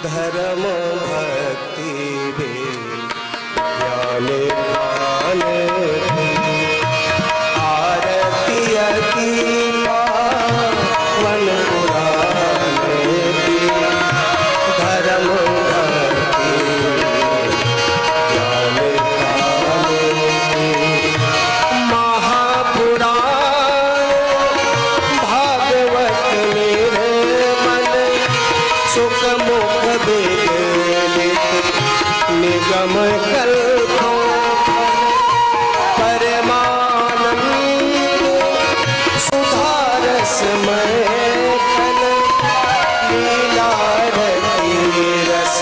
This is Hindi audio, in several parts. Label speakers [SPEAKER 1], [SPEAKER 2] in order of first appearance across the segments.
[SPEAKER 1] धर्म भक्ति ज्ञान ज्ञान आरती अति पावन पुराण की धर्म भक्ति ज्ञान ज्ञान महापुराण भागवत मेरे मन सुख मुख निगम कल्पों परमानंद सुधारसमय कल लीला रति रस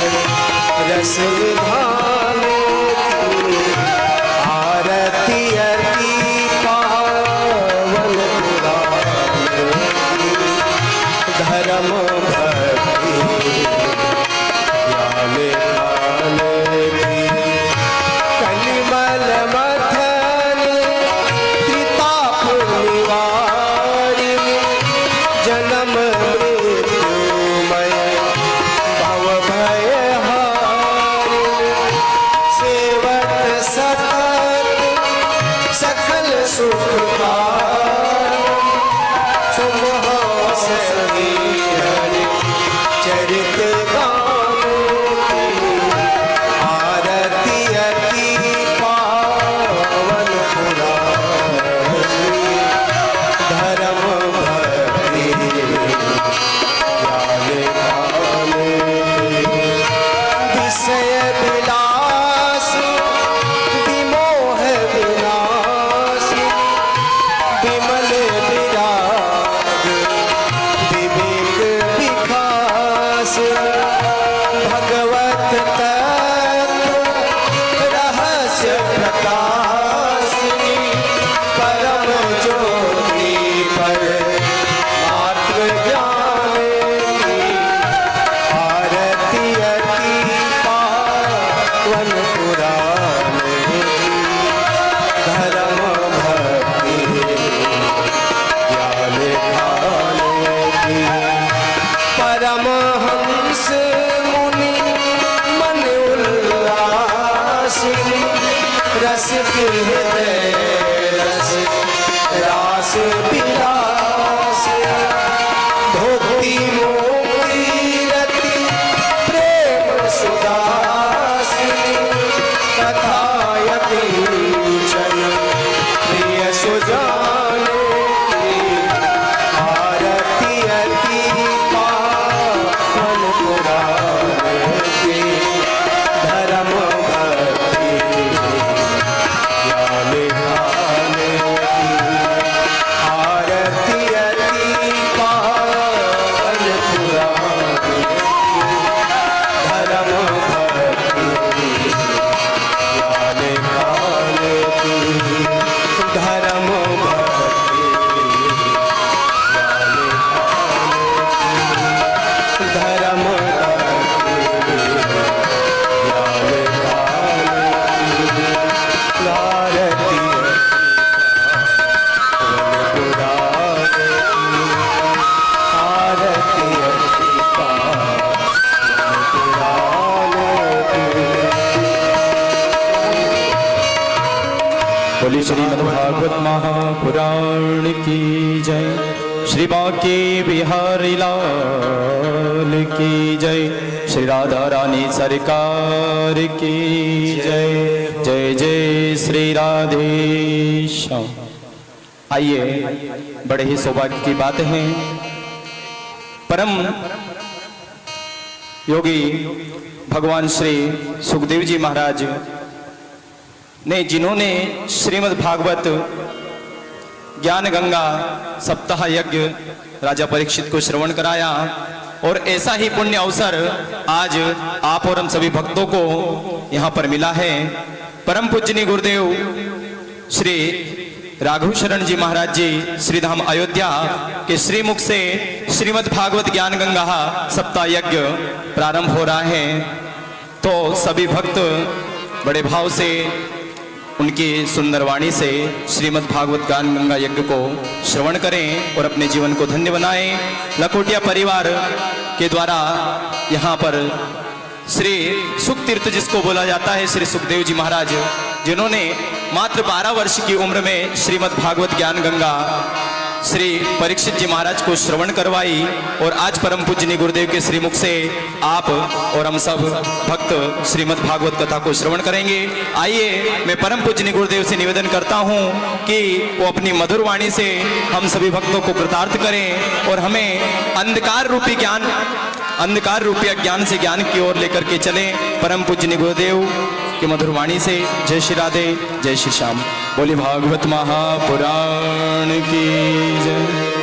[SPEAKER 1] रस विधान की आरती अति पावन पुराण की धर्म भक्ति कलिमल मथन त्रिताप निवारिणी जन्म मृत्युमय भव भय हारिणी सेवक सतत सकल सुखकारी सुमहासनी चरित गान की आरती अति पावन पुराण की धर्म भक्ति ज्ञान ज्ञान विषय विलास विमोह विनाश विमल विराग विवेक विकास भगवत तत्व रहस्य प्रकाशिनी परम ज्योति पर मात्र ज्ञान की आरती अति पावन पुराण की धर्म भक्ति ज्ञान ज्ञान की परमहंस मुनि मन उल्लासिनी रस के हृदय रस रास विलास भक्ति मुक्ति रति प्रेम सुदासिनी कथा यतीचन प्रिय सुजाने की आरती अति पावन पुराण की धर्म भक्ति ज्ञान ज्ञान की आरती अति पावन पुराण की धर्म भक्ति ज्ञान ज्ञान की धर्म भक्ति धर्म
[SPEAKER 2] बोली श्रीमद्भागवत महापुराण की जय। श्री बांके बिहारी लाल की जय। श्री राधा रानी सरकार की जय। जय जय श्री राधेश्याम। आइए, बड़े ही सौभाग्य की बात है, परम योगी भगवान श्री सुखदेव जी महाराज ने, जिन्होंने श्रीमद् भागवत ज्ञान गंगा सप्ताह यज्ञ राजा परीक्षित को श्रवण कराया, और ऐसा ही पुण्य अवसर आज आप और हम सभी भक्तों को यहाँ पर मिला है। परम पूजनीय गुरुदेव श्री राघव शरण जी महाराज जी श्रीधाम अयोध्या के श्रीमुख से श्रीमद् भागवत ज्ञान गंगा सप्ताह यज्ञ प्रारंभ हो रहा है। तो सभी भक्त बड़े भाव से उनकी सुंदर वाणी से श्रीमद् भागवत ज्ञान गंगा यज्ञ को श्रवण करें और अपने जीवन को धन्य बनाएं। लखोटिया परिवार के द्वारा यहाँ पर श्री सुख तीर्थ जिसको बोला जाता है, श्री सुखदेव जी महाराज, जिन्होंने मात्र 12 वर्ष की उम्र में श्रीमद् भागवत ज्ञान गंगा श्री परीक्षित जी महाराज को श्रवण करवाई और आज परम पूजनीय गुरुदेव के श्रीमुख से आप और हम सब भक्त श्रीमद् भागवत कथा को श्रवण करेंगे। आइए मैं परम पूजनीय गुरुदेव से निवेदन करता हूं कि वो अपनी मधुर वाणी से हम सभी भक्तों को कृतार्थ करें और हमें अंधकार रूपी अज्ञान से ज्ञान की ओर लेकर के चलें। परम पूजनीय गुरुदेव की मधुर वाणी से जय श्री राधे, जय श्री श्याम। बोली भागवत महापुराण की जय।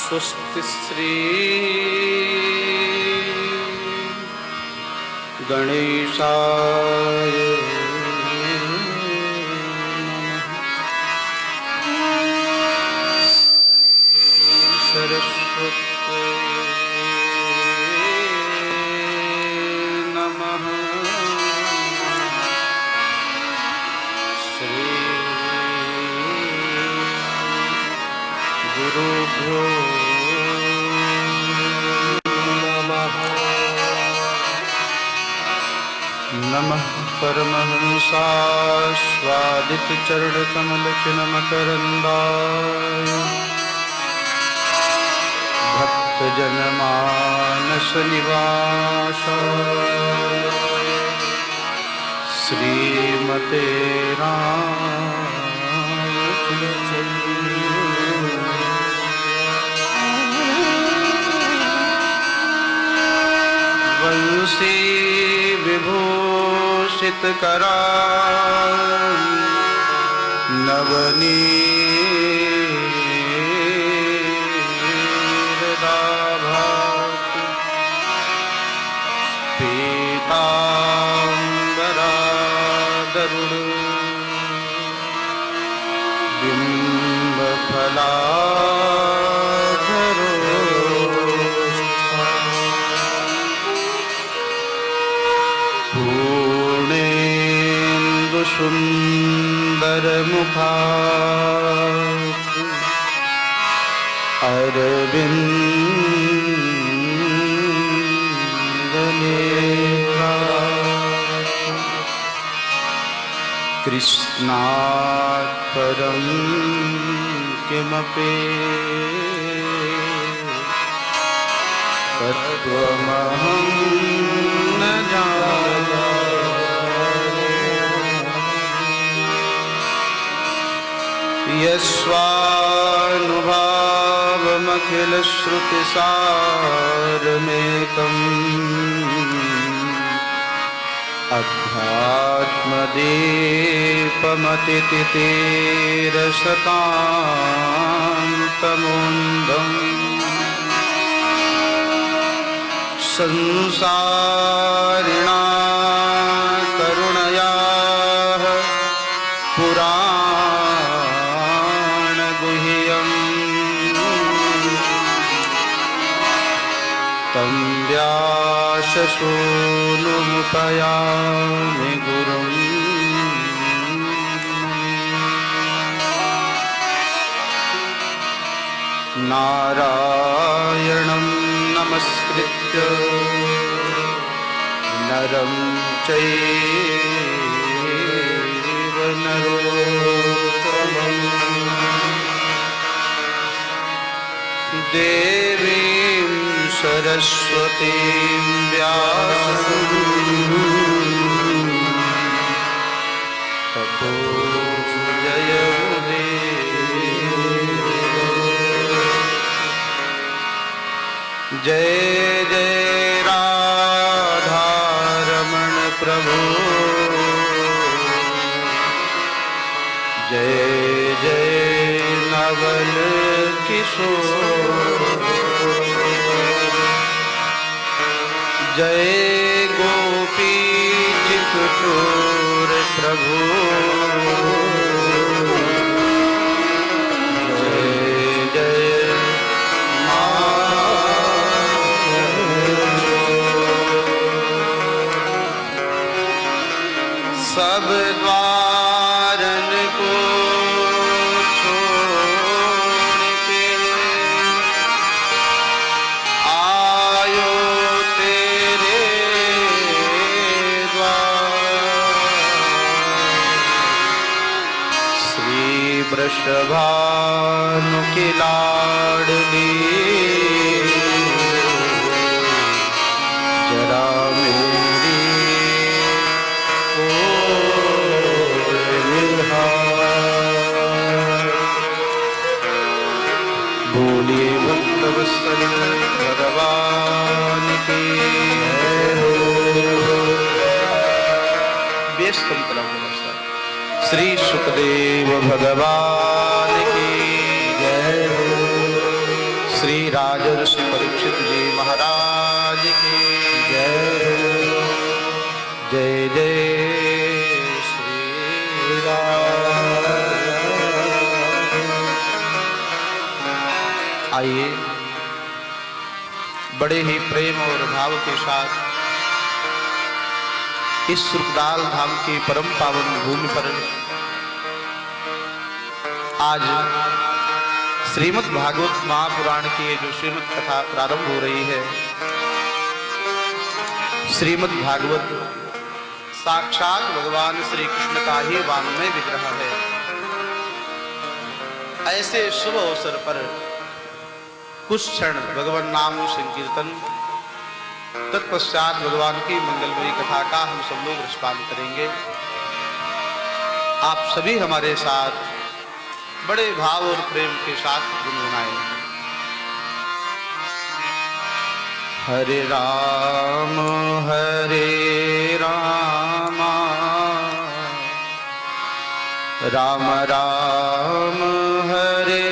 [SPEAKER 1] स्वस्ति श्री गणेशाय सरस्वती नमः। श्री गुरुभ्यो नमः। परमहंसास्वादित चरण कमल चिन्मकरन्दाय भक्त जनमानस निवासाय श्रीमते वंशी विभूषित करा नवनीरदाभात पीताम्बरादरुण बिम्बफलाधरो सुंदर मुखा अरविंद नेत्रा कृष्णात् परं किमपि तत्त्वमहं न जाने। यस्वानुभावमखिलश्रुतिसारमेकम् अध्यात्मदीपमतितितेरशतान्तमोन्दम् संसारिणा करुणया तं व्याससूनुमुपयामि गुरुं नारायणं नमस्कृत्य नरं चैव नरोत्तमं देवीं सरस्वतीं व्यासं ततो जयमुदीरये। किशोर जय गोपी चित्तूर प्रभु जय जय सब द्वारन को छोड़ के आयो तेरे द्वार श्री वृषभानु की लाडली जरा मेरी बोलिए भक्तवत्सल भगवान की व्यस्तम कलम नमस्कार श्री सुखदेव भगवान की जय श्री राजर्षि परीक्षित जी महाराज की जय जय जय श्री राम। आइए बड़े ही प्रेम और भाव के साथ इस सुखदाल धाम की परम पावन भूमि पर आज श्रीमद् भागवत महापुराण की जो श्रीमद् कथा प्रारंभ हो रही है। श्रीमद् भागवत साक्षात भगवान श्री कृष्ण का ही वाङ्मय विग्रह है। ऐसे शुभ अवसर पर कुछ क्षण भगवान नाम संकीर्तन तत्पश्चात भगवान की मंगलमयी कथा का हम सब लोग रसपान करेंगे। आप सभी हमारे साथ बड़े भाव और प्रेम के साथ गुनगुनाएं। हरे राम राम राम हरे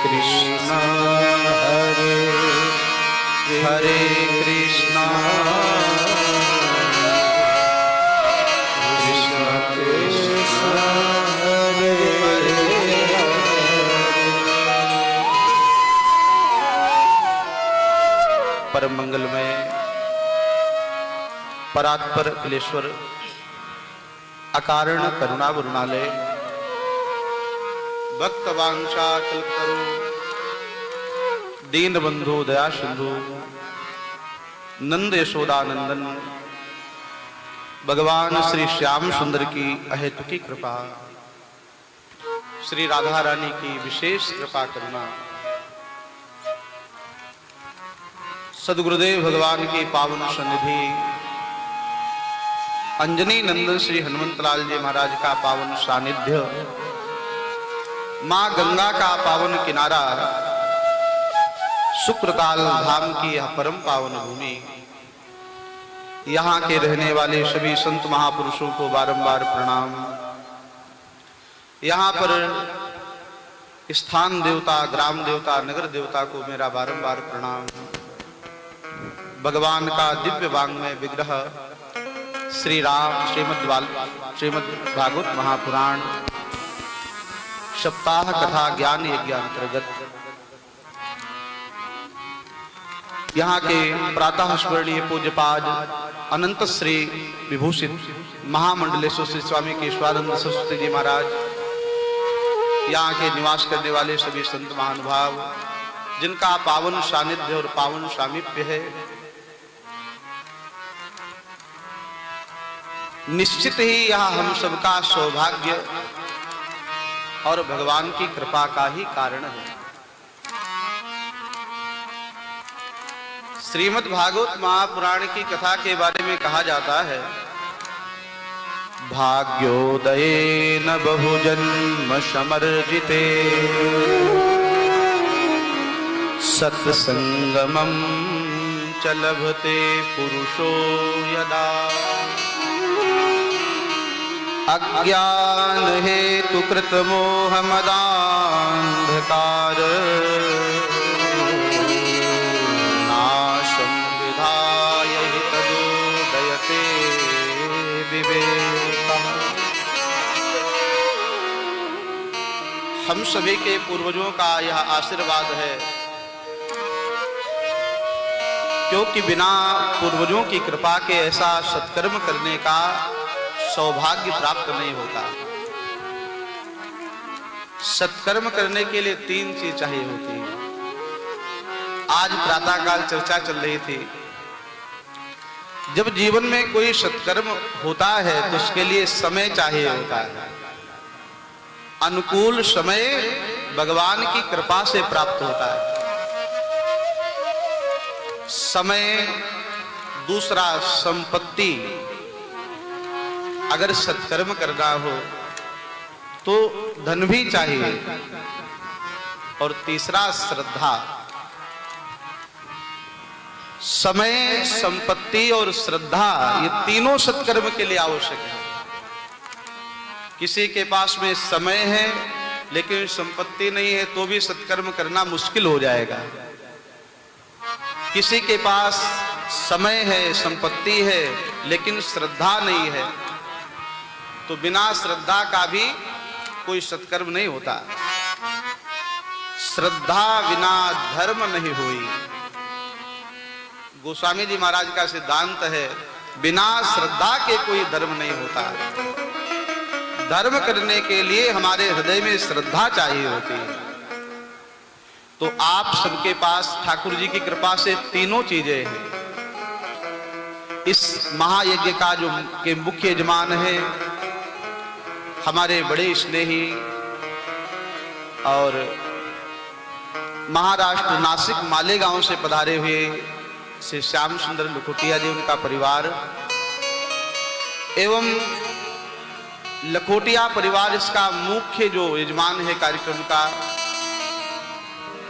[SPEAKER 1] कृष्ण हरे हरे कृष्ण कृष्ण कृष्ण हरे हरे। परम मंगलमय परात्पर अखिलेश्वर अकारण करुणा वरुणालय भक्त वांछा कल्पतरु दीन बंधु दया सिंधु नंद यशोदा नंदन भगवान श्री श्याम सुंदर की अहेतुकी कृपा, श्री राधा रानी की विशेष कृपा करुणा, सदगुरुदेव भगवान की पावन सन्निधि, अंजनी नंदन श्री हनुमंतलाल जी महाराज का पावन सानिध्य, मां गंगा का पावन किनारा, शुक्रताल धाम की यह परम पावन भूमि, यहाँ के रहने वाले सभी संत महापुरुषों को बारंबार प्रणाम। यहाँ पर स्थान देवता, ग्राम देवता, नगर देवता को मेरा बारंबार प्रणाम। भगवान का दिव्य वांग्मय विग्रह श्री राम श्रीमद् भागवत महापुराण सप्ताह कथा ज्ञान यज्ञ अंतर्गत यहाँ के प्रातः स्मरणीय पूज्यपाद अनंत श्री विभूषित महामंडलेश्वर श्री स्वामी केशवानंद सरस्वती जी महाराज, यहाँ के निवास करने वाले सभी संत महानुभाव जिनका पावन सानिध्य और पावन सामीप्य है, निश्चित ही यह हम सबका सौभाग्य और भगवान की कृपा का ही कारण है। श्रीमद् भागवत महापुराण की कथा के बारे में कहा जाता है, भाग्योदयेन बहुजन्म समर्जिते सत्संगमं च लभते पुरुषो यदा अज्ञान हेतु कृत मोह मदांधकार नाशं विधाय हि तदोदयते विवेकः। हम सभी के पूर्वजों का यह आशीर्वाद है, क्योंकि बिना पूर्वजों की कृपा के ऐसा सत्कर्म करने का सौभाग्य प्राप्त नहीं होता। सत्कर्म करने के लिए तीन चीज चाहिए होती है। आज प्रातःकाल चर्चा चल रही थी, जब जीवन में कोई सत्कर्म होता है तो उसके लिए समय चाहिए होता है। अनुकूल समय भगवान की कृपा से प्राप्त होता है। समय, दूसरा संपत्ति, अगर सत्कर्म करना हो तो धन भी चाहिए, और तीसरा श्रद्धा। समय, संपत्ति और श्रद्धा, ये तीनों सत्कर्म के लिए आवश्यक है। किसी के पास में समय है लेकिन संपत्ति नहीं है तो भी सत्कर्म करना मुश्किल हो जाएगा। किसी के पास समय है, संपत्ति है लेकिन श्रद्धा नहीं है तो बिना श्रद्धा का भी कोई सत्कर्म नहीं होता। श्रद्धा बिना धर्म नहीं हुई, गोस्वामी जी महाराज का सिद्धांत है। बिना श्रद्धा के कोई धर्म नहीं होता। धर्म करने के लिए हमारे हृदय में श्रद्धा चाहिए होती है। तो आप सबके पास ठाकुर जी की कृपा से तीनों चीजें हैं। इस महायज्ञ का जो के मुख्य यजमान है हमारे बड़े स्नेही और महाराष्ट्र नासिक मालेगांव से पधारे हुए श्री श्याम सुंदर लखोटिया जी, उनका परिवार एवं लखोटिया परिवार, इसका मुख्य जो यजमान है कार्यक्रम का,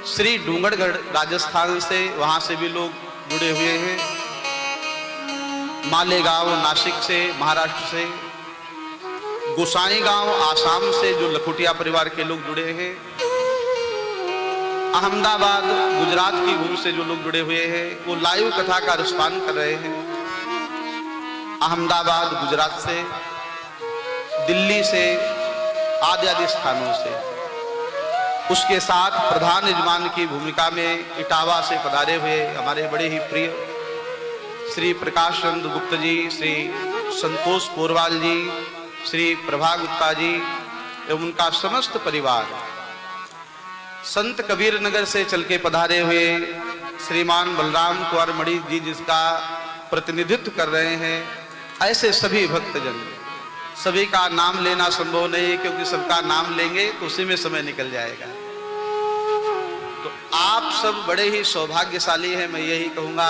[SPEAKER 1] श्री डूंगरगढ़ राजस्थान से, वहां से भी लोग जुड़े हुए हैं। मालेगांव नासिक से, महाराष्ट्र से, गोसाई गांव आसाम से जो लखोटिया परिवार के लोग जुड़े हैं। अहमदाबाद गुजरात की भूमि से जो लोग जुड़े हुए हैं वो लाइव कथा का रसपान कर रहे हैं। अहमदाबाद गुजरात से, दिल्ली से, आदि आदि स्थानों से। उसके साथ प्रधान यजमान की भूमिका में इटावा से पधारे हुए हमारे बड़े ही प्रिय श्री प्रकाश चंद्र गुप्त जी, श्री संतोष पोरवाल जी, श्री प्रभा गुप्ता जी एवं उनका समस्त परिवार। संत कबीर नगर से चल के पधारे हुए श्रीमान बलराम कुंवर मणि जी, जिसका प्रतिनिधित्व कर रहे हैं। ऐसे सभी भक्तजन, सभी का नाम लेना संभव नहीं है क्योंकि सबका नाम लेंगे तो उसी में समय निकल जाएगा। तो आप सब बड़े ही सौभाग्यशाली हैं। मैं यही कहूंगा,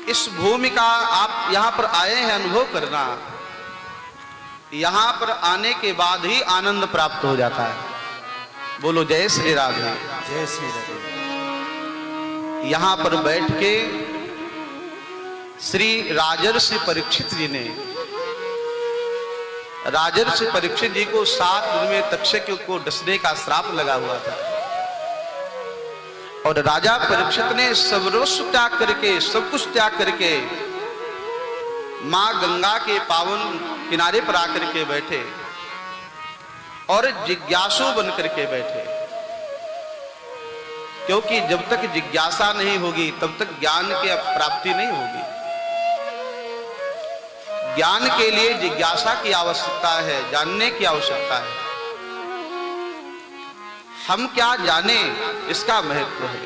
[SPEAKER 1] इस भूमि का आप यहां पर आए हैं अनुभव करना, यहां पर आने के बाद ही आनंद प्राप्त हो जाता है। बोलो जय श्री राधे,
[SPEAKER 2] जय श्री राधे।
[SPEAKER 1] यहां पर बैठ के श्री राजर्षि परीक्षित जी ने, राजर्षि परीक्षित जी को 7 दिन में तक्षक को डसने का श्राप लगा हुआ था और राजा परीक्षित ने सर्वस्व त्याग करके, सब कुछ त्याग करके मां गंगा के पावन किनारे पर आकर के बैठे और जिज्ञासु बन करके बैठे। क्योंकि जब तक जिज्ञासा नहीं होगी तब तक ज्ञान की प्राप्ति नहीं होगी। ज्ञान के लिए जिज्ञासा की आवश्यकता है, जानने की आवश्यकता है। हम क्या जाने इसका महत्व है।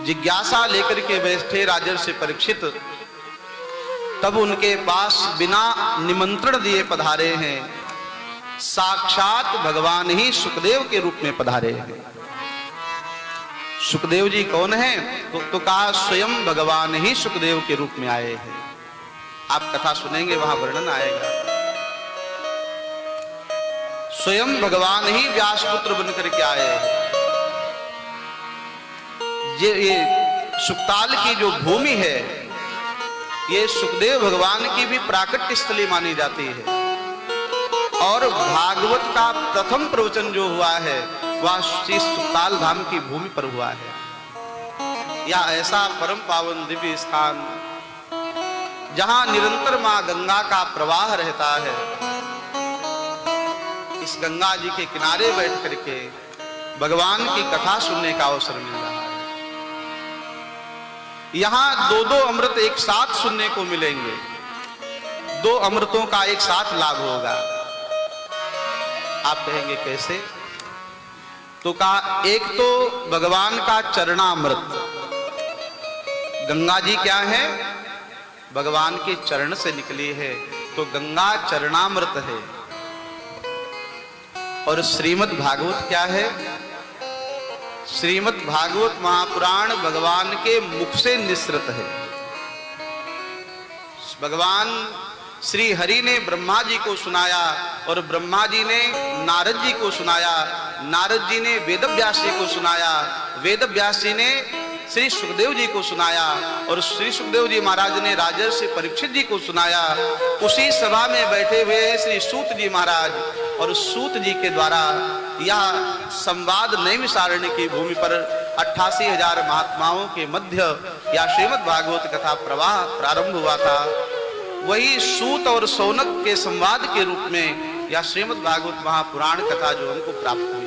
[SPEAKER 1] जिज्ञासा लेकर के बैठे राजर्षि परीक्षित, तब उनके पास बिना निमंत्रण दिए पधारे हैं, साक्षात भगवान ही सुखदेव के रूप में पधारे हैं। सुखदेव जी कौन है? तो कहा स्वयं भगवान ही सुखदेव के रूप में आए हैं। आप कथा सुनेंगे वहां वर्णन आएगा। स्वयं भगवान ही व्यासपुत्र बनकर के आए हैं। ये सुखताल की जो भूमि है, ये सुखदेव भगवान की भी प्राकट्य स्थली मानी जाती है। और भागवत का प्रथम प्रवचन जो हुआ है वह श्री सुखताल धाम की भूमि पर हुआ है। या ऐसा परम पावन दिव्य स्थान जहां निरंतर मां गंगा का प्रवाह रहता है। इस गंगा जी के किनारे बैठ करके भगवान की कथा सुनने का अवसर मिल रहा है। यहां 2-2 अमृत एक साथ सुनने को मिलेंगे। 2 अमृतों का एक साथ लाभ होगा। आप कहेंगे कैसे? तो कहा, एक तो भगवान का चरणामृत। गंगा जी क्या है? भगवान के चरण से निकली है, तो गंगा चरणामृत है। और श्रीमद् भागवत क्या है? श्रीमद् भागवत महापुराण भगवान के मुख से निसृत है। भगवान श्री हरि ने ब्रह्मा जी को सुनाया और ब्रह्मा जी ने नारद जी को सुनाया, नारद जी ने वेदव्यास जी को सुनाया, वेदव्यास जी ने श्री सुखदेव जी को सुनाया और श्री सुखदेव जी महाराज ने राजर्षि परीक्षित जी को सुनाया। उसी सभा में बैठे हुए श्री सूत जी महाराज और सूत जी के द्वारा यह संवाद नैमिषारण्य की भूमि पर 88,000 महात्माओं के मध्य या श्रीमद् भागवत कथा प्रवाह प्रारंभ हुआ था। वही सूत और सौनक के संवाद के रूप में या श्रीमद् भागवत महापुराण कथा जो हमको प्राप्त हुई